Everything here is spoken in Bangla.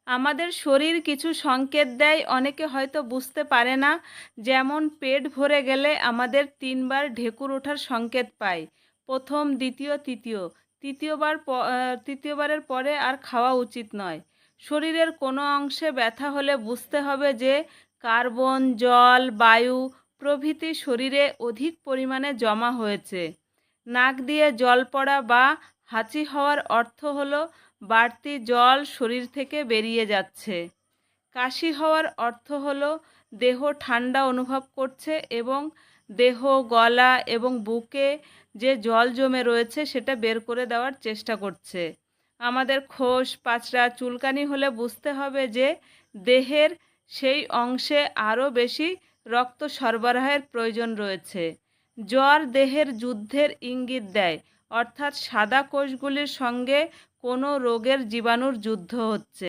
আমাদের শরীর কিছু সংকেত দেয়, অনেকে হয়তো বুঝতে পারে না। যেমন পেট ভরে গেলে আমাদের 3বার ঢেকুর ওঠার সংকেত পাই। প্রথম, দ্বিতীয়, তৃতীয়। তৃতীয়বারের পরে আর খাওয়া উচিত নয়। শরীরের কোনো অংশে ব্যথা হলে বুঝতে হবে যে কার্বন, জল, বায়ু প্রভৃতি শরীরে অধিক পরিমাণে জমা হয়েছে। নাক দিয়ে জল পড়া বা হাঁচি হওয়ার অর্থ হলো বাড়তি জল শরীর থেকে বেরিয়ে যাচ্ছে। কাশি হওয়ার অর্থ হলো দেহ ঠান্ডা অনুভব করছে এবং দেহ, গলা এবং বুকে যে জল জমে রয়েছে সেটা বের করে দেওয়ার চেষ্টা করছে। আমাদের খোস, পাচড়া, চুলকানি হলে বুঝতে হবে যে দেহের সেই অংশে আরও বেশি রক্ত সরবরাহের প্রয়োজন রয়েছে। জ্বর দেহের যুদ্ধের ইঙ্গিত দেয়, অর্থাৎ সাদা কোষগুলির সঙ্গে কোনো রোগের জীবাণুর যুদ্ধ হচ্ছে।